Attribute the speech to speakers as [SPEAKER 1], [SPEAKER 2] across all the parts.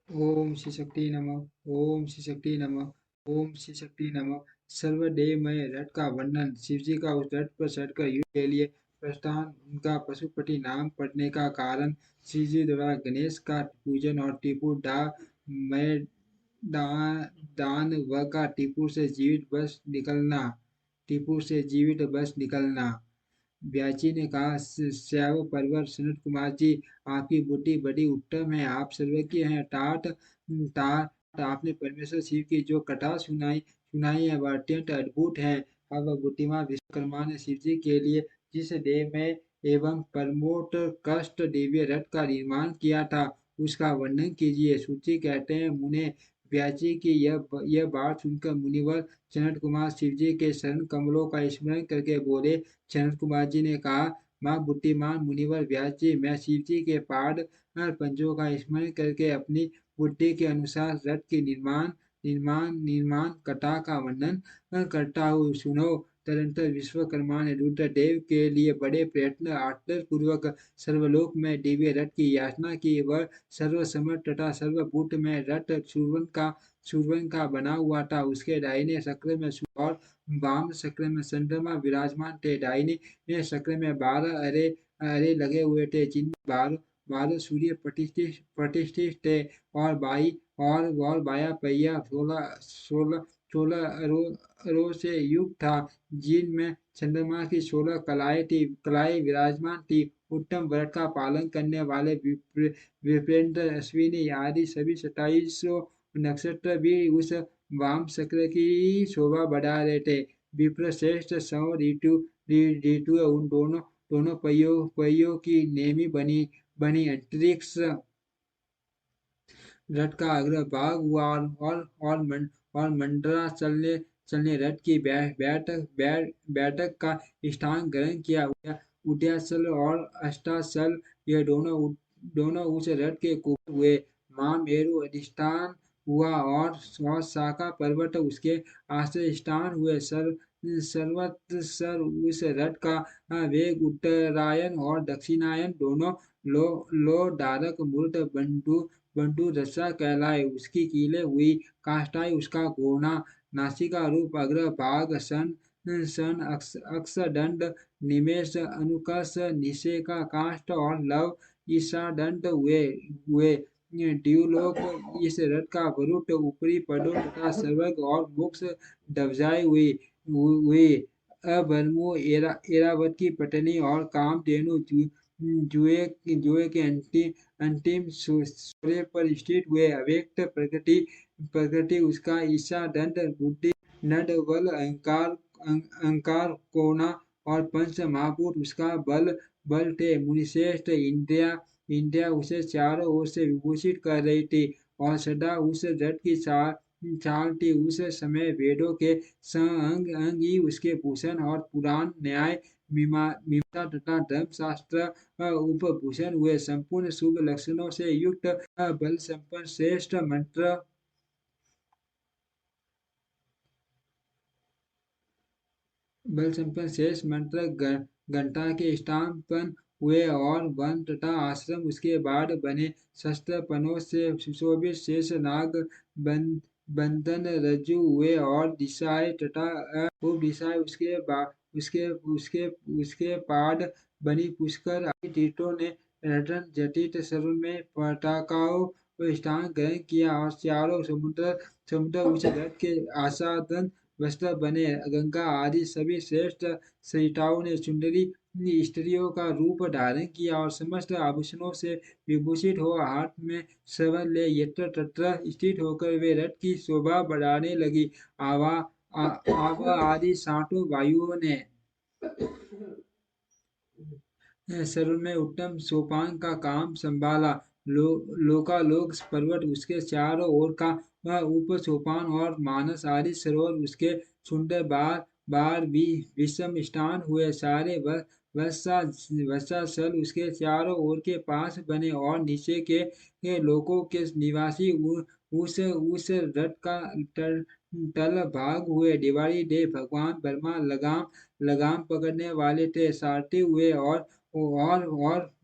[SPEAKER 1] ओम श्री शक्ति नमः। ओम श्री शक्ति नमः। ओम श्री शक्ति नमः। सर्वदेवमय रथ का वर्णन। शिव जी का उस रथ पर चढ़कर युद्ध के लिए प्रस्थान, उनका पशुपति नाम पड़ने का कारण, श्री जी द्वारा गणेश का पूजन और टीपू डा मय दान व का टीपू से जीवित बस निकलना। ब्याची ने कहा, श्याव परवर सनत कुमार जी, आपकी बुद्धि बड़ी उत्तम है, आप सर्वज्ञ हैं। टाट टाट आपने परमेश्वर शिव की जो कथा सुनाई है वह अत्यंत अद्भुत है। अब वह बुद्धिमान विश्वकर्मा ने शिव जी के लिए जिस देह में एवं परमोट कष्ट दिव्य रथ का निर्माण किया था उसका वर्णन कीजिए। सूची कहते हैं, मुने ब्याची की यह बात सुनकर मुनिवर सनत कुमार शिव जी के शरण कमलों का स्मरण करके बोले। सनत कुमार जी ने कहा, माँ बुद्धिमान मुनिवर व्यास जी, मैं शिव जी के पाद पंजों का स्मरण करके अपनी बुद्धि के अनुसार रथ की निर्माण कथा का वर्णन करता हूँ, सुनो। तदंतर विश्वकर्मा ने रुद्रदेव के लिए बड़े प्रयत्न आत्तर पूर्वक सर्वलोक में दिव्य रथ की याचना की। वह सर्वसमर्थ तथा सर्वभूत में रथ सुरवन का बना हुआ था। उसके दाहिने शक्र में सूर्य और वाम शक्र में चंद्रमा विराजमान थे। दाहिने शक्र में 12 अरे लगे हुए थे, जिनमें 12 सूर्य प्रतिष्ठित थे। और बाया पहिया 16 अरो से युक्त था, जिनमें चंद्रमा की 16 कलाएं विराजमान थी। उत्तम व्रत का पालन करने वाले विप्रेंद्र, अश्विनी आदि सभी 27 नक्षत्र भी उस वाम शक्र की शोभा बढ़ा रहे थे। विप्र श्रेष्ठ सौ ऋतु उन दोनों पहियों की नेमी बनी अंतरिक्ष रथ का अग्र भाग हुआ और मंडरा चलने रथ की बैठक का स्थान ग्रहण किया। उदयाचल और अस्ताचल ये दोनों उस रथ के कुबेर हुए। मां मेरु अधिष्ठान हुआ और शाखा पर्वत उसके आश्रय स्थान हुए। सर्वत्र उस रथ का वेग उत्तरायण और दक्षिणायन दोनों लो धारक मूर्त बंटू रसा कहलाए। उसकी कीले हुई काष्ठाई उसका घोड़ा, नासिका रूप अग्र भाग सन सन अक्षदंड निमेष अनुकस निषेका काष्ठ और लव ईशादंड हुए। द्यूलोक इस रथ का वरुट ऊपरी पदों तथा स्वर्ग और मोक्ष ध्वजाएं हुई। अबरमु एरावत की पत्नी और कामधेनु जुए के अंतिम सूर्य पर स्थित हुए। अव्यक्त प्रकृति उसका ईशा दंड बुद्धि नड बल अहंकार कोना और पंच महाभूत उसका बल थे। मुनिश्रेष्ठ इंद्रिया उसे चारों ओर से विभूषित कर रही थी और सदा उस रथ की चाल थी। उस समय वेदों के अंग ही उसके भूषण और पुराण न्याय मीमांसा तथा धर्मशास्त्र उपभूषण हुए। संपूर्ण शुभ लक्षणों से युक्त बल संपन्न श्रेष्ठ मंत्र घंटा के स्थापन हुए और वन तथा आश्रम उसके बाद बने। शस्त्रपनों से सुशोभित शेष नाग बंधन रज्जु हुए और दिशाएं तथा खूब दिशाएं उसके पाद बनी। पुष्कर आदि तीर्थों ने रटन जटित सरुण में पटाकाओं को स्थान ग्रहण किया और चारों समुद्र उस रथ के आसादन वस्त्र बने। गंगा आदि सभी श्रेष्ठ सरिताओं ने सुंदरी स्त्रियों का रूप धारण किया और समस्त आभूषणों से विभूषित हो हाथ में श्रवण ले यत्र तत्र स्थित होकर वे रथ की शोभा बढ़ाने लगी। आवा आदि सातों वायुओं ने सरुण में उत्तम सोपान का काम संभाला। लोकालोक पर्वत उसके चारों ओर का वह उप सोपान और मानस आदि सरोवर उसके सुंदर बार भी विषम स्थान हुए। सारे वत्सासल उसके चारों ओर के पास बने और नीचे के लोकों के निवासी उस रथ का तल भाग हुए। दिवाली दे भगवान ब्रह्मा लगाम पकड़ने वाले थे, सारथी हुए और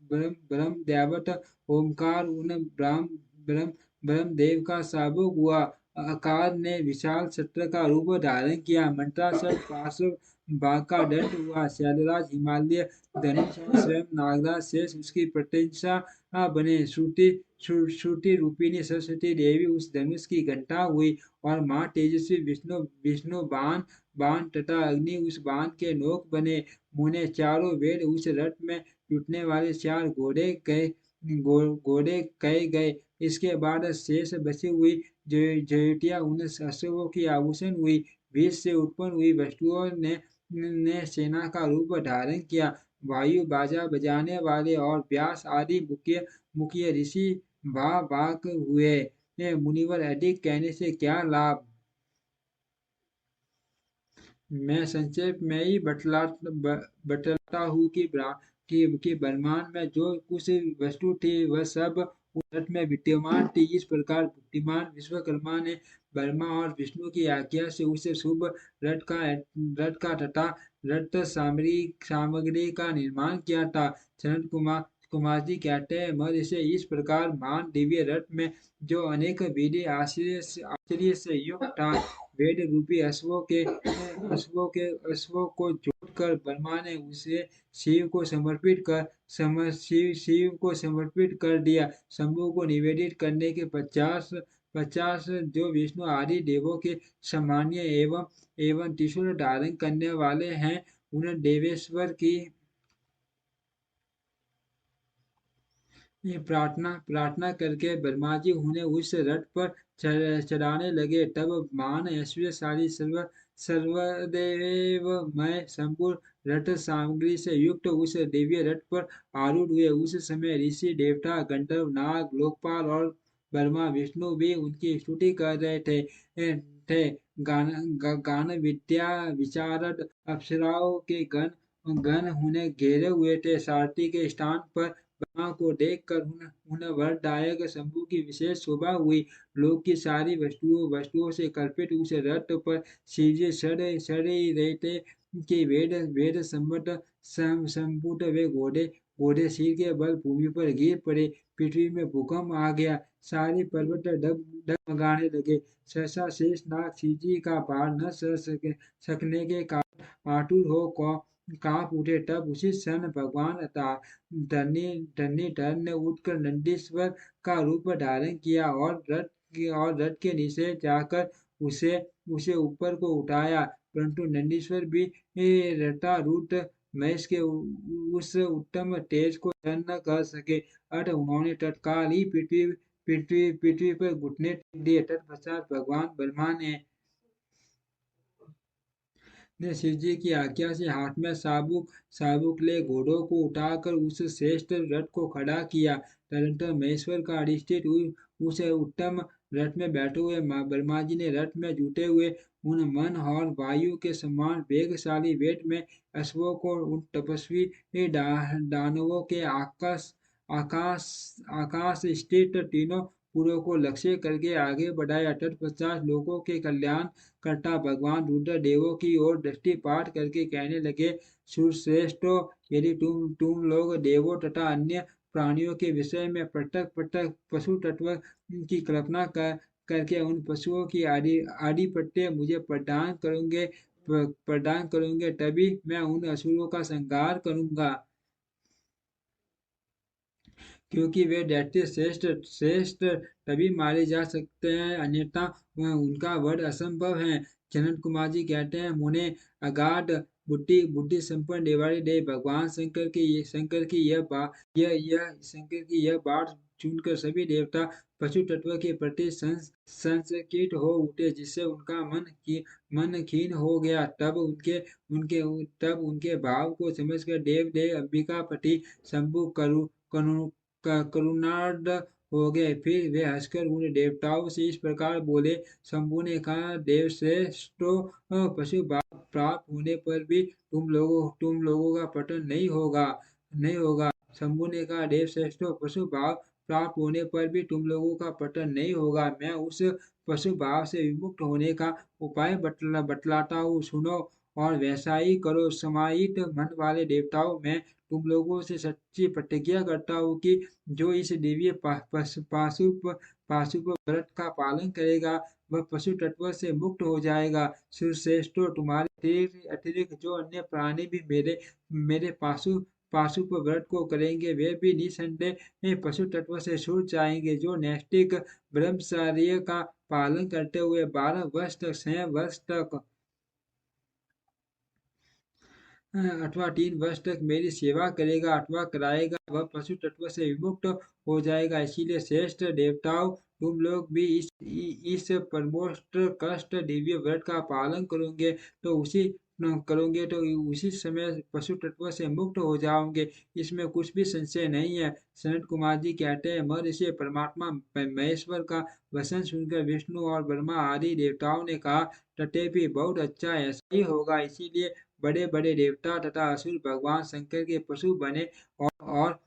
[SPEAKER 1] ब्रह्म दैवत ओमकार उन ब्रह्म ब्रह्मदेव का शाबुक हुआ। अकार ने विशाल शस्त्र का रूप धारण किया। मंत्रासुर पार्श्व बाघ का दंड हुआ। शैलराज हिमालय धनुष और स्वयं नागराज शेष उसकी प्रत्यंचा बने। श्रुति रूपिणी सरस्वती देवी उस धनुष की घंटा हुई और माँ तेजस्वी विष्णु विष्णु बाण बाण तथा अग्नि उस बाण के नोक बने। मुने चारों वेद उस रथ में जुटने वाले चार घोड़े कहे गए। इसके बाद शेष बची हुई जयोतियाँ उन अश्वों की आभूषण हुई। बीच से उत्पन्न हुई वस्तुओं ने सेना का रूप धारण किया। वायु बाजा बजाने वाले और व्यास आदि मुख्य मुख्य ऋषि वाक हुए। मुनिवर अधिक कहने से क्या लाभ। मैं संक्षेप में ही बतलाता हूँ कि ब्रह्मांड में जो कुछ वस्तु थी वह सब उस रथ में विद्यमान थी। इस प्रकार बुद्धिमान विश्वकर्मा ने ब्रह्मा और विष्णु की आज्ञा से उस शुभ रथ का तथा रथ सामग्री का निर्माण किया था। सनत कुमार जी कहते हैं, मद से इस प्रकार मान दिव्य रथ में जो अनेक विधि आश्चर्य से युक्त था। वेद रूपी अश्वों को जोतकर ब्रह्मा ने उसे शिव को समर्पित कर दिया। शंभु को निवेदित करने के पचास जो विष्णु आदि देवों के सम्मानीय एवं त्रिशूल धारण करने वाले हैं, उन देवेश्वर की प्रार्थना प्रार्थना करके ब्रह्मा जी उन्हें उस रथ पर चढ़ाने लगे। तब महान ऐश्वर्यशाली सर्वदेवमय संपूर्ण रथ सामग्री से युक्त उस दिव्य रथ पर आरूढ़ हुए। उस समय ऋषि देवता गंधर्व नाग लोकपाल और ब्रह्मा विष्णु भी उनकी स्तुति कर रहे थे। गान विद्या विशारद अप्सराओं के गण उन्हें घेरे हुए थे। सारथी के स्थान पर ब्रह्मा को देखकर उन वरदायक शंभु की विशेष शोभा हुई। लोक की सारी वस्तुओं से कल्पित उस रथ पर सीधे सड़ ही रहे थे कि वेद वेद सम्मत संपुट वे घोड़े घोड़े सिर के बल भूमि पर गिर पड़े। पृथ्वी में भूकंप आ गया। सारे पर्वत डगमगाने लगे। सहसा शेष नाग सीजी का भार न सकने के कारण आतुर हो कांप उठे। तब उसी क्षण भगवान धरनीधर ने उठकर नंदीश्वर का रूप धारण किया और रथ के नीचे जाकर उसे उसे ऊपर को उठाया। परंतु नंदीश्वर भी रथारूढ़ महेश के उस उत्तम तेज को सहन न कर सके। अतः उन्होंने तत्काल ही पृथ्वी पर घुटने टेक दिए। तत्पश्चात भगवान ब्रह्मा ने शिव जी की आज्ञा से हाथ में साबुक ले घोड़ों को उठाकर उस श्रेष्ठ रथ को खड़ा किया। तदनंतर महेश्वर का अधिष्ठित उस उत्तम रथ में बैठे हुए ब्रह्मा जी ने रथ में जुटे हुए उन मन और वायु के समान वेगशाली वेद में अश्वों को उन तपस्वी दानवों के आकाश आकाश स्थित तीनों पुरों को लक्ष्य करके आगे बढ़ाया। तत्पश्चात लोगों के कल्याण करता भगवान रुद्र देवों की ओर दृष्टिपात करके कहने लगे, सुरश्रेष्ठों, यदि तुम लोग देवों तथा अन्य प्राणियों के विषय में पृथक पृथक पशु तत्व की कल्पना करके उन पशुओं की आधिपत्य मुझे प्रदान करोगे तभी मैं उन असुरों का संहार करूंगा। क्योंकि वे दैत्य श्रेष्ठ तभी मारे जा सकते हैं, अन्यथा उनका वध असंभव है। जनक कुमार जी कहते हैं, मुने अगाध बुद्धि संपन्न देवारी देव भगवान शंकर की यह बात सुनकर सभी देवता पशु तत्व के प्रति संचकित हो उठे, जिससे उनका मन खीन हो गया। तब उनके भाव को समझकर देव अंबिकापति शंभु करुणार्ध हो गए। फिर वे हंसकर उन देवताओं से इस प्रकार बोले। शंभु ने कहा, देवश्रेष्ठों, पशु भाव प्राप्त होने पर भी तुम लोगों का पतन नहीं होगा। शंभु ने कहा, देवश्रेष्ठों, पशु भाव प्राप्त होने पर भी तुम लोगों का पतन नहीं होगा। मैं उस पशु भाव से विमुक्त होने का उपाय बतलाता हूँ, सुनो और वैसा ही करो। समाहित मन वाले देवताओं में तुम लोगों से सच्ची प्रतिज्ञा करता हूँ कि जो इस दिव्य पाशुप व्रत का पालन करेगा वह पशु तत्व से मुक्त हो जाएगा। सुश्रेष्ठो, तुम्हारे अतिरिक्त जो अन्य प्राणी भी मेरे मेरे पाशुप व्रत को करेंगे वे भी निसंदेह पशु तत्व से छूट जाएंगे। जो नैष्ठिक ब्रह्मचर्य का पालन करते हुए 12 वर्ष तक, 6 वर्ष तक अथवा 3 वर्ष तक मेरी सेवा करेगा अथवा कराएगा वह पशु तत्व से विमुक्त हो जाएगा। इसीलिए श्रेष्ठ देवताओं, तुम लोग भी इस परमोष्ट कष्ट दिव्य व्रत का पालन करोगे तो उसी समय पशु तत्व से मुक्त हो जाओगे। इसमें कुछ भी संशय नहीं है। सनत कुमार जी कहते हैं, महर्षि परमात्मा महेश्वर का वचन सुनकर विष्णु और ब्रह्मा आदि देवताओं ने कहा, तथेपि बहुत अच्छा ऐसा ही होगा। इसीलिए बड़े बड़े देवता तथा असुर भगवान शंकर के पशु बने और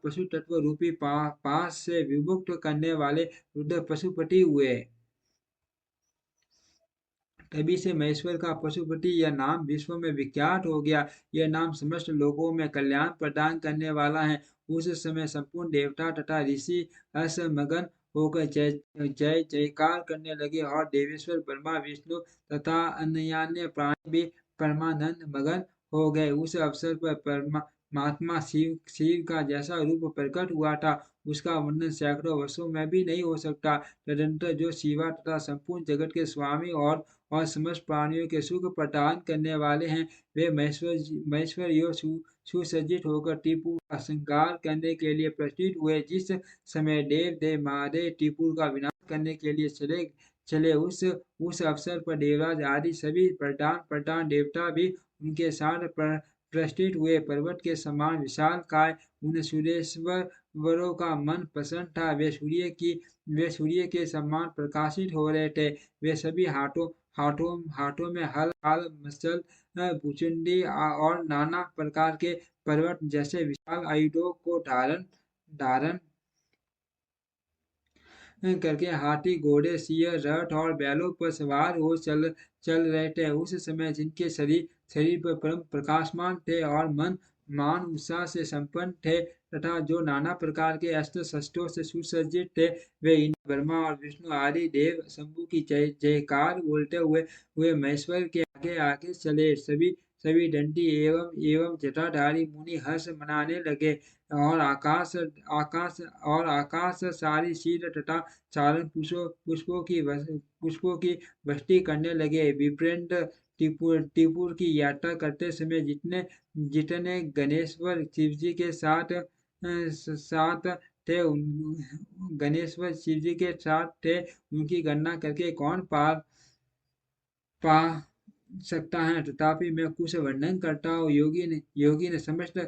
[SPEAKER 1] पशु तत्व रूपी पास से विमुक्त करने वाले रुद्र पशुपति हुए। तभी से महेश्वर का पशुपति यह नाम विश्व में विख्यात हो गया। यह नाम समस्त लोगों में कल्याण प्रदान करने वाला है। उस समय संपूर्ण देवता तथा ऋषि असमगन होकर जय जय जयकार करने लगे और देवेश्वर ब्रह्मा विष्णु तथा अन्य प्राणी भी परमानंद मगन हो गए। उस अवसर पर परमात्मा शिव का जैसा रूप प्रकट हुआ था उसका वर्णन सैकड़ों वर्षों में भी नहीं हो सकता। तदनंतर जो शिवा तथा संपूर्ण जगत के स्वामी और समस्त प्राणियों के सुख प्रदान करने वाले हैं वे महेश्वर यो सुसज्जित होकर त्रिपुर का श्रृंगार करने के लिए प्रस्तुत हुए। जिस समय देव महादेव त्रिपुर का विनाश करने के लिए चले उस अवसर पर देवराज आदि सभी प्रधान देवता भी उनके साथ प्रस्तुत हुए। पर्वत के समान विशाल काय उन सूर्येश्वरों का मन प्रसन्न था। वे सूर्य के समान प्रकाशित हो रहे थे। वे सभी हाथों में हल मसल भुचुंडी और नाना प्रकार के पर्वत जैसे विशाल आयुधों को धारण करके हाथी, घोड़े, सिंह, रथ और बैलों पर सवार हो चल रहे थे। उस समय जिनके शरीर पर परम प्रकाशमान थे और मान उत्साह से संपन्न थे तथा जो नाना प्रकार के अस्त्र शस्त्रों से सुसज्जित थे, वे इंद्र, ब्रह्मा और विष्णु आदि देव शंभु की जय जयकार बोलते हुए महेश्वर के आगे आगे चले। सभी दंडी एवं जटाधारी मुनि हर्ष मनाने लगे और आकाश सारी शील तथा चारण पुष्पों की वृष्टि करने लगे। विप्रेंद्र त्रिपुर की यात्रा करते समय जितने गणेश्वर शिवजी के साथ थे गणेश्वर शिवजी के साथ थे उनकी गणना करके कौन पा सकता है। तथापि मैं कुछ वर्णन करता हूँ। योगी ने समस्त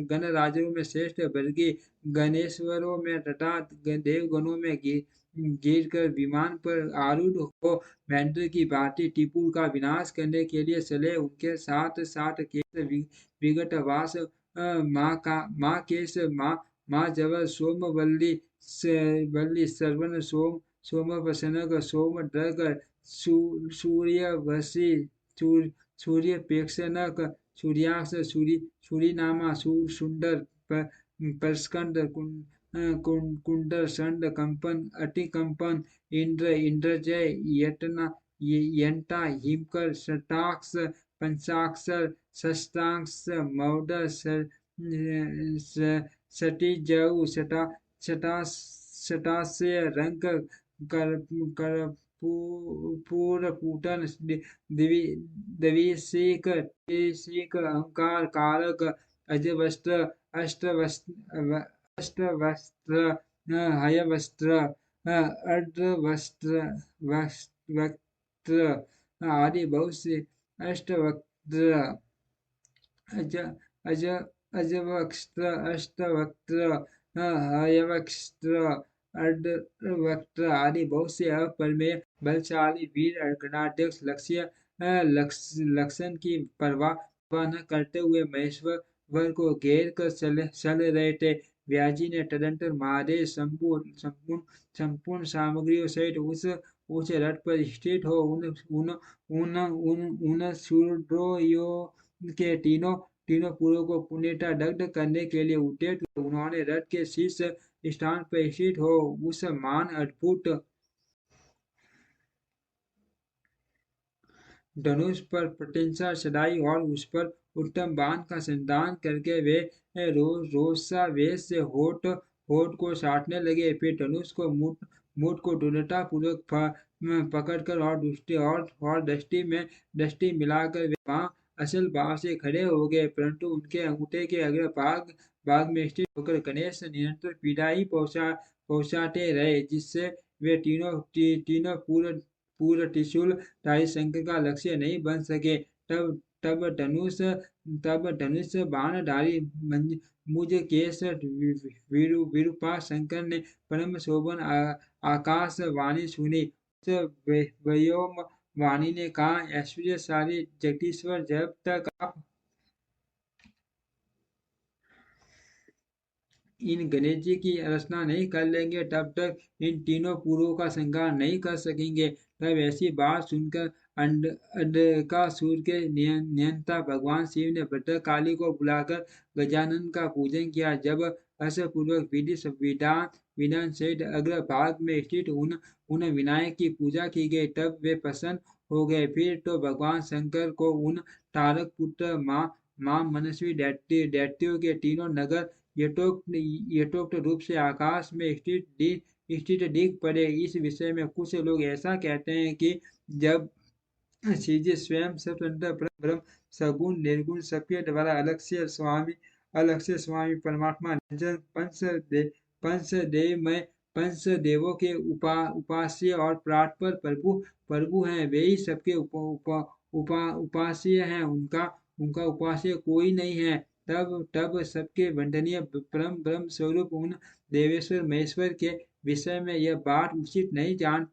[SPEAKER 1] गण राजों में श्रेष्ठ वर्गीय गणेश्वरों में तथा देवगणों में गिर कर विमान पर आरूढ़ हो महेंद्र की भांति टिपुर का विनाश करने के लिए चले। उनके साथ साथ केश विगत वास माँ केश माँ जवर सोमवल्ली श्रवण सोमवसनक सोमदर्ग सूर्यवशी सूर्यपेक्षनक सूर्याक्ष सूरीनामा सुंदर परस्कंद कुंडल संड कंपन अतिकंपन इंद्रजय यंता हिमकर शताक्ष पंचाक्षर षष्ठांश मौड सटीजऊ शतास्य रंग पूरपूटन द्विशीक अहंकार कारक अजवस्त्र अष्टवस्त्र हयवस्त्र अर्धवस्त्र वस्त्र आदि बहुत से अष्टवक्त्र अजवक्त्र अष्टवक्त्र हयवक्त्र अर्धवक्त्र आदि बहुत से अपरिमेय बलशाली वीर गणाध्यक्ष लक्षण की परवाह न करते हुए महेश्वर को घेर कर चल रहे थे। व्याजी ने तदंतर महादेव संपूर्ण सामग्रियों सहित उस रथ पर स्थित हो उन उन उन उन उन शूद्रों के तीनों तीनों पुरों को पुण्यता दग्ध करने के लिए उठे, तो उन्होंने रथ के शीर्ष स्थान पर स्थित हो उस मान अद्भुत धनुष पर प्रत्यंचा चढ़ाई और उस पर उत्तम बाण का संधान करके वे रोषावेश से होठ होठ को साटने लगे। फिर धनुष को मुठ मुठ को दृढ़ता पूर्वक पकड़कर और दृष्टि मिलाकर वे वहां असल भाव से खड़े हो गए, परंतु उनके अंगूठे के अग्र भाग भाग में स्थित होकर गणेश निरंतर पीड़ा ही पहुंचाते रहे, जिससे वे तीनों पूर्ण त्रिशूल धारी शंकर का लक्ष्य नहीं बन सके। तब तब धनुष तब धनुष बाणधारी मुझ केश विरूपा शंकर ने परम शोभन आकाश वाणी सुनी। उस व्योम वाणी ने कहा, ऐश्वर्यशाली जगदीश्वर, जब तक आप इन गणेश जी की रचना नहीं कर लेंगे तब तक इन तीनों पुरों का संहार नहीं कर सकेंगे। तब ऐसी बात सुनकर अंडकासुर के नियंता भगवान शिव ने भद्रकाली को बुलाकर गजानन का पूजन किया। जब हर्षपूर्वक विधि विधान विधान सहित अग्र भाग में स्थित उन विनायक की पूजा की गई, तब वे प्रसन्न हो गए। फिर तो भगवान शंकर को उन तारक पुत्र मां मनस्वी दैत्यों के तीनों नगर यथोक्त रूप से आकाश में स्थित दिख पड़े। इस विषय में कुछ लोग ऐसा कहते हैं कि जब श्रीजी स्वयं स्वतंत्र ब्रह्म सगुण निर्गुण सबके द्वारा अलग से स्वामी परमात्मा निरंजन पंचदेव पंच देवों के उपास्य और प्राटपर प्रभु हैं, वे ही सबके उपास्य हैं, उनका उनका उपास्य कोई नहीं है। तब सबके वंदनीय परम ब्रह्म स्वरूप उन देवेश्वर महेश्वर के विषय में यह बात उचित नहीं जान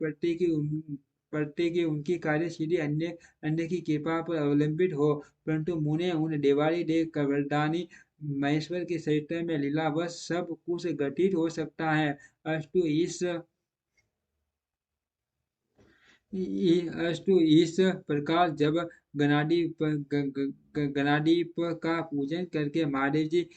[SPEAKER 1] पड़ती कि उनकी कार्यसिद्धि अन्य अन्य की कृपा पर अवलंबित हो, परंतु मुने उन देवारी देव कवरदानी महेश्वर के चरित्र में लीलावश सब कुछ घटित हो सकता है। अस्तु इस प्रकार जब गणादीप का पूजन करके महादेव जी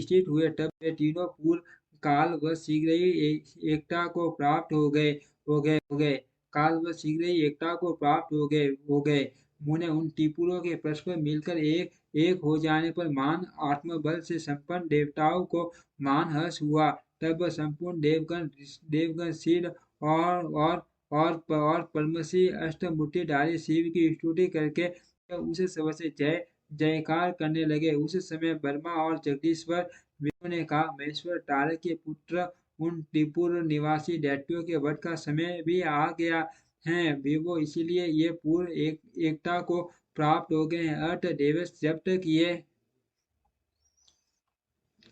[SPEAKER 1] स्थित हुए, तब वे तीनों पूर्व काल व शीघ्र ही एकता को प्राप्त हो गए काल व शीघ्र ही एकता को प्राप्त हो गए। मुने उन त्रिपुरों के परस्पर मिलकर एक हो जाने पर मान आत्मबल से संपन्न देवताओं को मान हर्ष हुआ। तब संपूर्ण देवगण सिद्ध और परमसी अष्टमूर्तिधारी शिव की स्तुति करके उस सबसे जय जयकार करने लगे। उस समय ब्रह्मा और जगदीश्वर विष्णु ने कहा, महेश्वर तारक के पुत्र, उन त्रिपुर निवासी दैत्यों के वध का समय भी आ गया है। विभो इसीलिए ये पूर्ण एकता को प्राप्त हो गए हैं। अर्थ देवेश, जब तक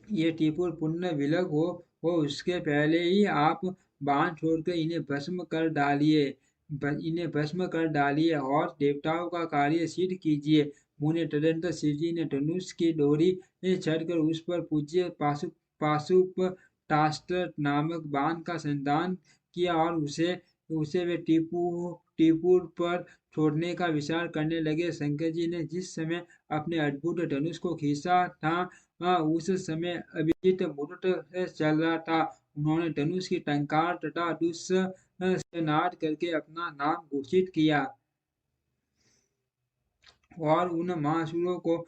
[SPEAKER 1] ये त्रिपुर पुण्य विलग हो उसके पहले ही आप बाण छोड़कर इन्हें भस्म कर डालिए और देवताओं का कार्य सिद्ध कीजिए। मुने तदंतर शिवजी ने धनुष की डोरी चढ़कर उस पर पूज्य पाशुपतास्त्र नामक बाण का संधान किया और उसे उसे वे टीपुर पर छोड़ने का विचार करने लगे। शंकर जी ने जिस समय अपने अद्भुत धनुष को खींचा था, उस समय अभिजीत मुहूर्त चल रहा था। उन्होंने धनुष की टंकार तथा नाद करके अपना नाम घोषित किया और उन महासुरों को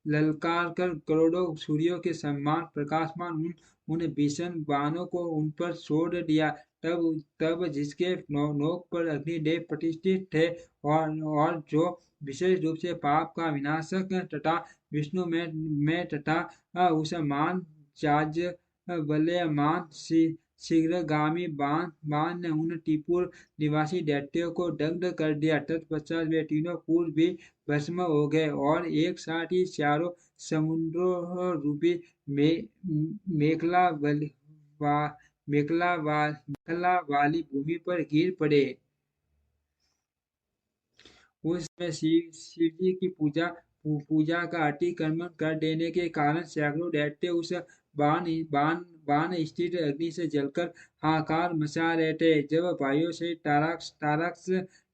[SPEAKER 1] ललकार कर करोड़ों सूर्यों के समान प्रकाशमान उन भीषण बाणों को उन पर छोड़ दिया। तब जिसके नोक पर अग्निदेव प्रतिष्ठित थे और जो विशेष रूप से पाप का विनाशक तथा विष्णु में तथा उस मान चाज बल्यमान शीघ्रगामी बाण ने उन त्रिपुर निवासी दैत्यों को दग्ध कर दिया। तत्पश्चात वे तीनों पूर्व भी भस्म हो गए और एक साथ ही चारों समुद्रों रूपी मेखला वाली भूमि पर गिर पड़े। उस समय शिव जी की पूजा पूजा का अतिक्रमण कर देने के कारण सैकड़ों दैत्य उस बाण बाण बाण स्थित अग्नि से जलकर हाहाकार मचा रहे थे। जब भाइयों से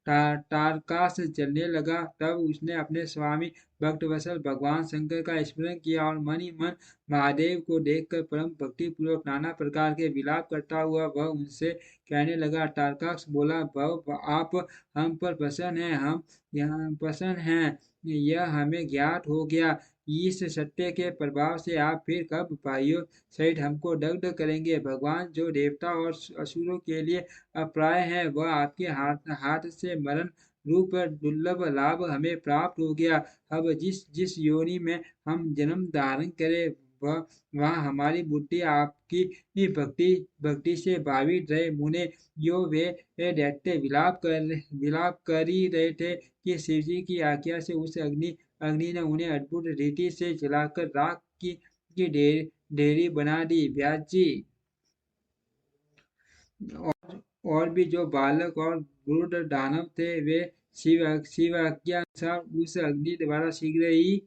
[SPEAKER 1] तारकास जलने लगा, तब उसने अपने स्वामी भक्तवत्सल भगवान शंकर का स्मरण किया और मन ही मन महादेव को देखकर परम भक्ति पूर्वक नाना प्रकार के विलाप करता हुआ वह उनसे कहने लगा। तारकाक्ष बोला, भव आप हम पर प्रसन्न हैं, हम यहाँ प्रसन्न हैं, यह हमें ज्ञात हो गया। इस सत्य के प्रभाव से आप फिर कब भाइयों सहित हमको दग्ध करेंगे? भगवान, जो देवता और असुरों के लिए अप्राय है, वह आपके हाथ हाथ से मरण रूप दुर्लभ लाभ हमें प्राप्त हो गया। अब जिस जिस योनि में हम जन्म धारण करें, वह वहाँ हमारी बुद्धि आपकी ही भक्ति से भावित रहे। मुने, यो वे दैत्य विलाप कर ही रहे थे कि शिव जी की आज्ञा से उस अग्नि ने उन्हें अद्भुत रीति से जलाकर राख की ढेरी बना दी। व्यास जी, और भी जो बालक और वृद्ध दानव थे, वे शिव आज्ञा अनुसार उस अग्नि द्वारा शीघ्र ही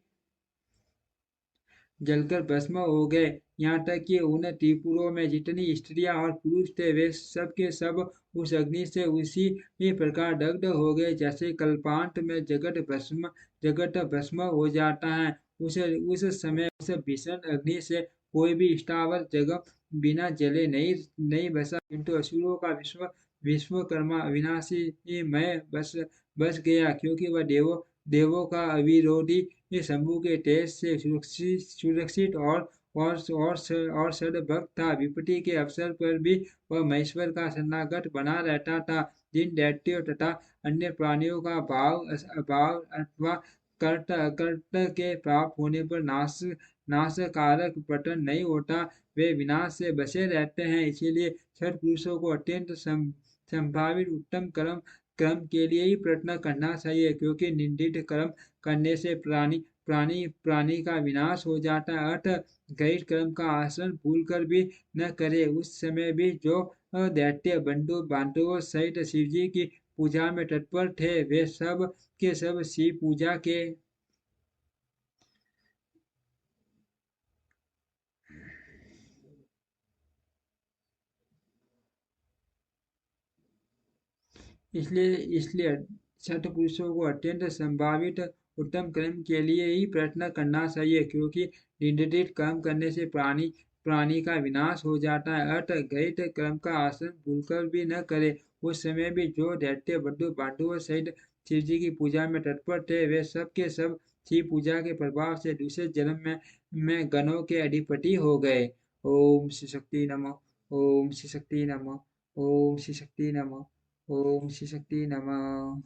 [SPEAKER 1] जलकर भस्म हो गए। यहाँ तक कि उन त्रिपुरों में जितनी स्त्रियां और पुरुष थे, वे सब के सब उस अग्नि से उसी ही प्रकार दग्ध हो गए, जैसे कल्पांत में जगत भस्म हो जाता है। उस समय उस भीषण अग्नि से कोई भी स्थावर जगह बिना जले नहीं बसा, किंतु असुरों का विश्वकर्मा अविनाशी मय बस गया, क्योंकि वह देवों का अविरोधी शंभु के तेज से सुरक्षित और सद्भक्त था। विपत्ति के अवसर पर भी वह महेश्वर का शरणागत बना रहता था। जिन दैत्यों तथा अन्य प्राणियों का भाव अथवा कर्त के प्राप्त होने पर नाशकारक पतन नहीं होता, वे विनाश से बचे रहते हैं। इसीलिए छठ पुरुषों को अत्यंत संभावित उत्तम कर्म के लिए ही प्रयत्न करना चाहिए, क्योंकि निंदित कर्म करने से प्राणी का विनाश हो जाता है। अतः गैर कर्म का आचरण भूल कर भी न करे। उस समय भी जो दैत्य बांधवों सहित शिव जी की पूजा में तत्पर थे, वे सब के सब शिव पूजा के इसलिए छठ पुरुषों को अत्यंत संभावित उत्तम कर्म के लिए ही प्रयत्न करना चाहिए, क्योंकि निंदित कर्म करने से प्राणी का विनाश हो जाता है। अतः गैर कर्म का आचरण भूलकर भी न करे। उस समय भी जो दैत्य बांधवों सहित शिव जी की पूजा में तत्पर थे, वे सब के सब शिव पूजा के प्रभाव से दूसरे जन्म में गणों के अधिपति हो गए। ओम श्री शक्ति नमः। ओम श्री शक्ति नमः। ओम श्री शक्ति नमः। ओम श्री शक्ति नमः।